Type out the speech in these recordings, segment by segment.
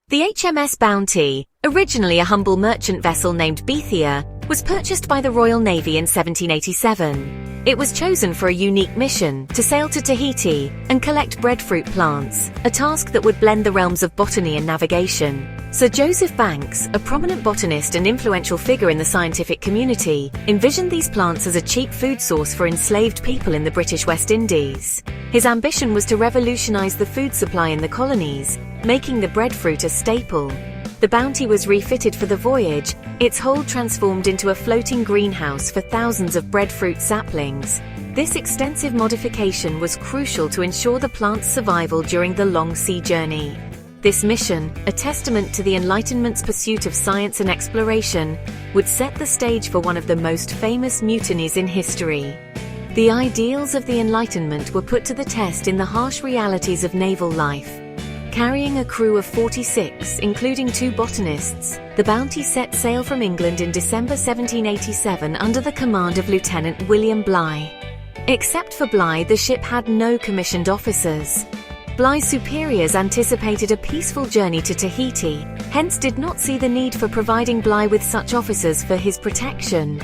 The HMS Bounty, originally a humble merchant vessel named Bethia, was purchased by the Royal Navy in 1787. It was chosen for a unique mission to sail to Tahiti and collect breadfruit plants, a task that would blend the realms of botany and navigation. Sir Joseph Banks, a prominent botanist and influential figure in the scientific community, envisioned these plants as a cheap food source for enslaved people in the British West Indies. His ambition was to revolutionize the food supply in the colonies, making the breadfruit a staple. The Bounty was refitted for the voyage, its hold transformed into a floating greenhouse for thousands of breadfruit saplings. This extensive modification was crucial to ensure the plant's survival during the long sea journey. This mission, a testament to the Enlightenment's pursuit of science and exploration, would set the stage for one of the most famous mutinies in history. The ideals of the Enlightenment were put to the test in the harsh realities of naval life. Carrying a crew of 46, including 2 botanists, the Bounty set sail from England in December 1787 under the command of Lieutenant William Bligh. Except for Bligh, the ship had no commissioned officers. Bligh's superiors anticipated a peaceful journey to Tahiti, hence did not see the need for providing Bligh with such officers for his protection.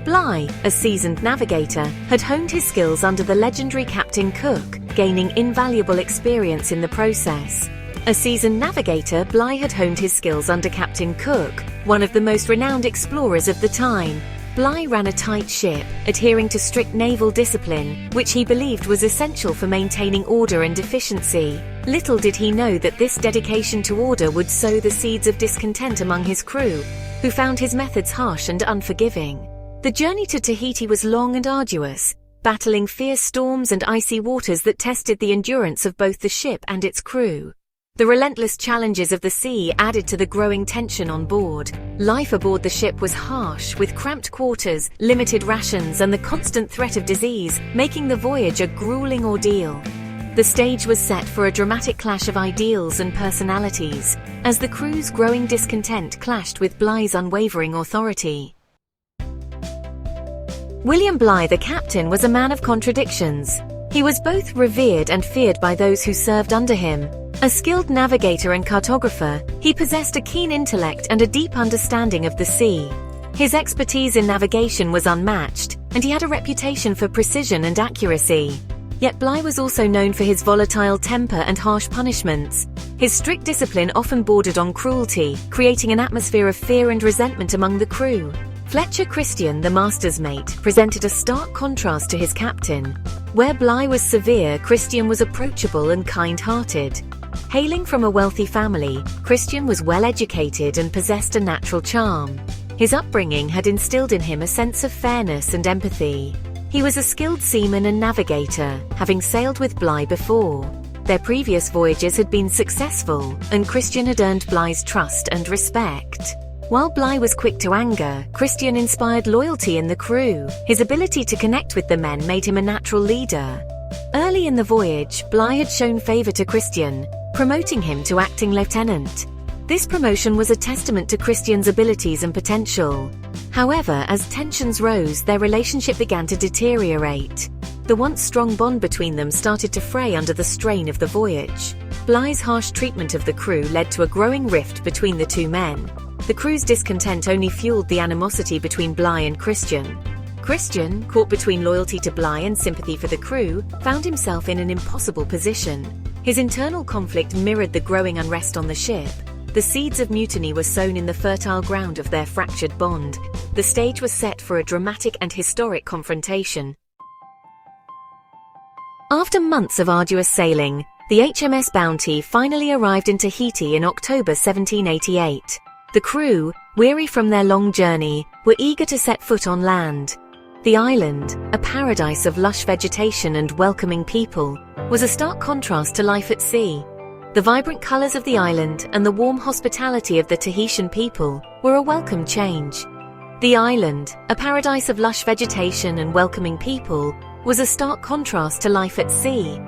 Bligh, a seasoned navigator, had honed his skills under the legendary Captain Cook, gaining invaluable experience in the process. A seasoned navigator, Bligh had honed his skills under Captain Cook, one of the most renowned explorers of the time. Bligh ran a tight ship, adhering to strict naval discipline, which he believed was essential for maintaining order and efficiency. Little did he know that this dedication to order would sow the seeds of discontent among his crew, who found his methods harsh and unforgiving. The journey to Tahiti was long and arduous, battling fierce storms and icy waters that tested the endurance of both the ship and its crew. The relentless challenges of the sea added to the growing tension on board. Life aboard the ship was harsh, with cramped quarters, limited rations, and the constant threat of disease, making the voyage a grueling ordeal. The stage was set for a dramatic clash of ideals and personalities, as the crew's growing discontent clashed with Bligh's unwavering authority. William Bligh, the captain, was a man of contradictions. He was both revered and feared by those who served under him. A skilled navigator and cartographer, he possessed a keen intellect and a deep understanding of the sea. His expertise in navigation was unmatched, and he had a reputation for precision and accuracy. Yet Bligh was also known for his volatile temper and harsh punishments. His strict discipline often bordered on cruelty, creating an atmosphere of fear and resentment among the crew. Fletcher Christian, the master's mate, presented a stark contrast to his captain. Where Bligh was severe, Christian was approachable and kind-hearted. Hailing from a wealthy family, Christian was well-educated and possessed a natural charm. His upbringing had instilled in him a sense of fairness and empathy. He was a skilled seaman and navigator, having sailed with Bligh before. Their previous voyages had been successful, and Christian had earned Bligh's trust and respect. While Bligh was quick to anger, Christian inspired loyalty in the crew. His ability to connect with the men made him a natural leader. Early in the voyage, Bligh had shown favor to Christian, promoting him to acting lieutenant. This promotion was a testament to Christian's abilities and potential. However, as tensions rose, their relationship began to deteriorate. The once strong bond between them started to fray under the strain of the voyage. Bligh's harsh treatment of the crew led to a growing rift between the 2 men. The crew's discontent only fueled the animosity between Bligh and Christian. Christian, caught between loyalty to Bligh and sympathy for the crew, found himself in an impossible position. His internal conflict mirrored the growing unrest on the ship. The seeds of mutiny were sown in the fertile ground of their fractured bond. The stage was set for a dramatic and historic confrontation. After months of arduous sailing, the HMS Bounty finally arrived in Tahiti in October 1788. The crew, weary from their long journey, were eager to set foot on land. The island, a paradise of lush vegetation and welcoming people, was a stark contrast to life at sea. The vibrant colors of the island and the warm hospitality of the Tahitian people were a welcome change. The island, a paradise of lush vegetation and welcoming people, was a stark contrast to life at sea.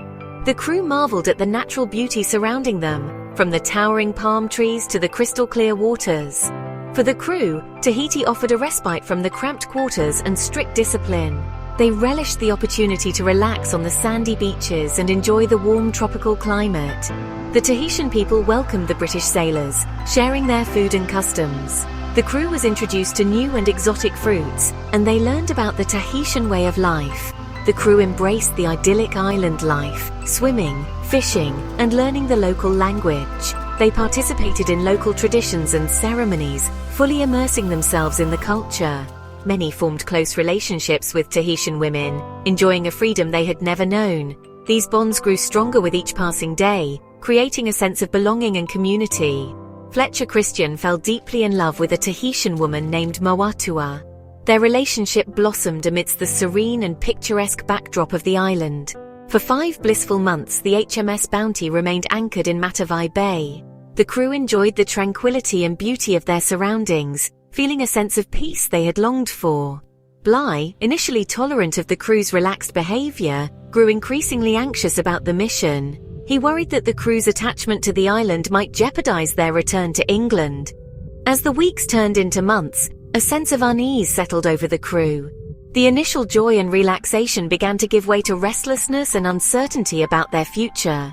The crew marveled at the natural beauty surrounding them, from the towering palm trees to the crystal-clear waters. For the crew, Tahiti offered a respite from the cramped quarters and strict discipline. They relished the opportunity to relax on the sandy beaches and enjoy the warm tropical climate. The Tahitian people welcomed the British sailors, sharing their food and customs. The crew was introduced to new and exotic fruits, and they learned about the Tahitian way of life. The crew embraced the idyllic island life, swimming, fishing, and learning the local language. They participated in local traditions and ceremonies, fully immersing themselves in the culture. Many formed close relationships with Tahitian women, enjoying a freedom they had never known. These bonds grew stronger with each passing day, creating a sense of belonging and community. Fletcher Christian fell deeply in love with a Tahitian woman named Moatua. Their relationship blossomed amidst the serene and picturesque backdrop of the island. For 5 blissful months, the HMS Bounty remained anchored in Matavai Bay. The crew enjoyed the tranquility and beauty of their surroundings, feeling a sense of peace they had longed for. Bligh, initially tolerant of the crew's relaxed behavior, grew increasingly anxious about the mission. He worried that the crew's attachment to the island might jeopardize their return to England. As the weeks turned into months, a sense of unease settled over the crew. The initial joy and relaxation began to give way to restlessness and uncertainty about their future.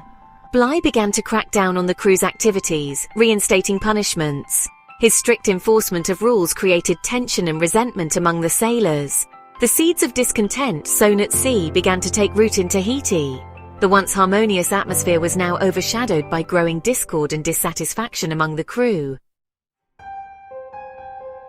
Bligh began to crack down on the crew's activities, reinstating punishments. His strict enforcement of rules created tension and resentment among the sailors. The seeds of discontent sown at sea began to take root in Tahiti. The once harmonious atmosphere was now overshadowed by growing discord and dissatisfaction among the crew.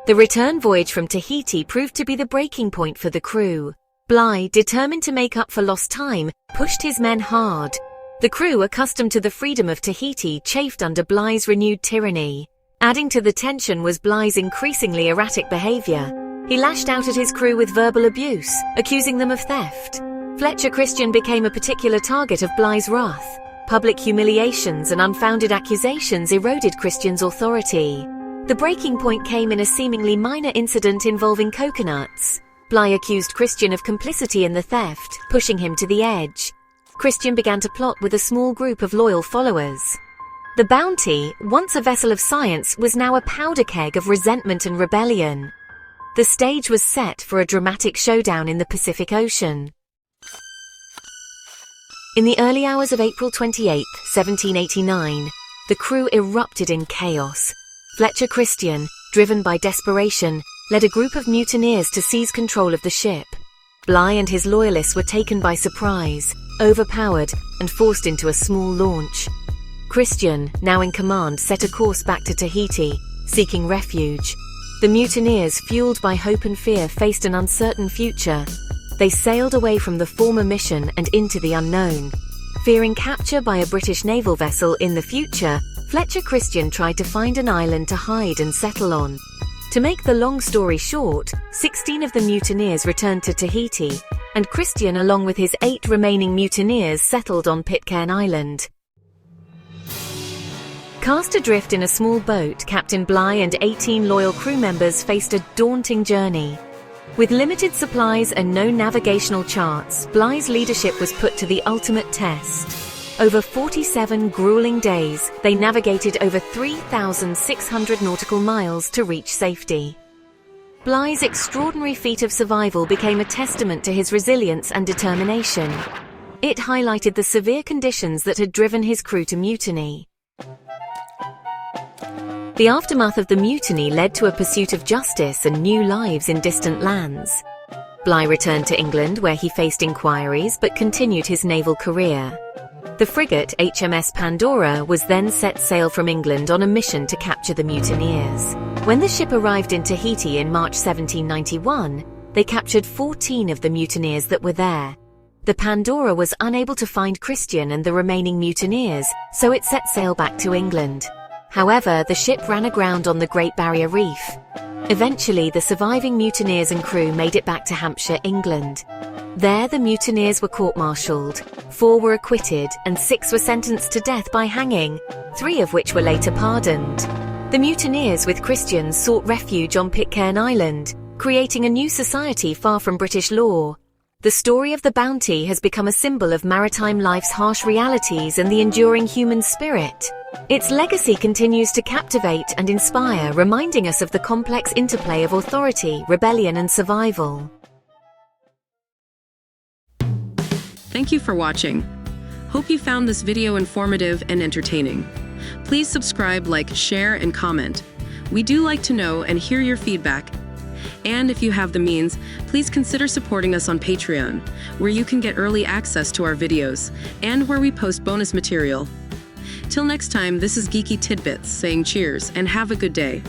The return voyage from Tahiti proved to be the breaking point for the crew. Bligh, determined to make up for lost time, pushed his men hard. The crew, accustomed to the freedom of Tahiti, chafed under Bligh's renewed tyranny. Adding to the tension was Bligh's increasingly erratic behavior. He lashed out at his crew with verbal abuse, accusing them of theft. Fletcher Christian became a particular target of Bligh's wrath. Public humiliations and unfounded accusations eroded Christian's authority. The breaking point came in a seemingly minor incident involving coconuts. Bligh accused Christian of complicity in the theft, pushing him to the edge. Christian began to plot with a small group of loyal followers. The Bounty, once a vessel of science, was now a powder keg of resentment and rebellion. The stage was set for a dramatic showdown in the Pacific Ocean. In the early hours of April 28, 1789, the crew erupted in chaos. Fletcher Christian, driven by desperation, led a group of mutineers to seize control of the ship. Bligh and his loyalists were taken by surprise, overpowered, and forced into a small launch. Christian, now in command, set a course back to Tahiti, seeking refuge. The mutineers, fueled by hope and fear, faced an uncertain future. They sailed away from the former mission and into the unknown. Fearing capture by a British naval vessel in the future, Fletcher Christian tried to find an island to hide and settle on. To make the long story short, 16 of the mutineers returned to Tahiti, and Christian, along with his 8 remaining mutineers, settled on Pitcairn Island. Cast adrift in a small boat, Captain Bligh and 18 loyal crew members faced a daunting journey. With limited supplies and no navigational charts, Bligh's leadership was put to the ultimate test. Over 47 grueling days, they navigated over 3,600 nautical miles to reach safety. Bligh's extraordinary feat of survival became a testament to his resilience and determination. It highlighted the severe conditions that had driven his crew to mutiny. The aftermath of the mutiny led to a pursuit of justice and new lives in distant lands. Bligh returned to England, where he faced inquiries but continued his naval career. The frigate HMS Pandora was then set sail from England on a mission to capture the mutineers. When the ship arrived in Tahiti in March 1791, they captured 14 of the mutineers that were there. The Pandora was unable to find Christian and the remaining mutineers, so it set sail back to England. However, the ship ran aground on the Great Barrier Reef. Eventually, the surviving mutineers and crew made it back to Hampshire, England. There, the mutineers were court-martialed. 4 were acquitted, and 6 were sentenced to death by hanging, 3 of which were later pardoned. The mutineers, with Christian, sought refuge on Pitcairn Island, creating a new society far from British law. The story of the Bounty has become a symbol of maritime life's harsh realities and the enduring human spirit. Its legacy continues to captivate and inspire, reminding us of the complex interplay of authority, rebellion, and survival. Thank you for watching. Hope you found this video informative and entertaining. Please subscribe, like, share, and comment. We do like to know and hear your feedback. And if you have the means, please consider supporting us on Patreon, where you can get early access to our videos and where we post bonus material. Till next time, this is Geeky Tidbits saying cheers and have a good day.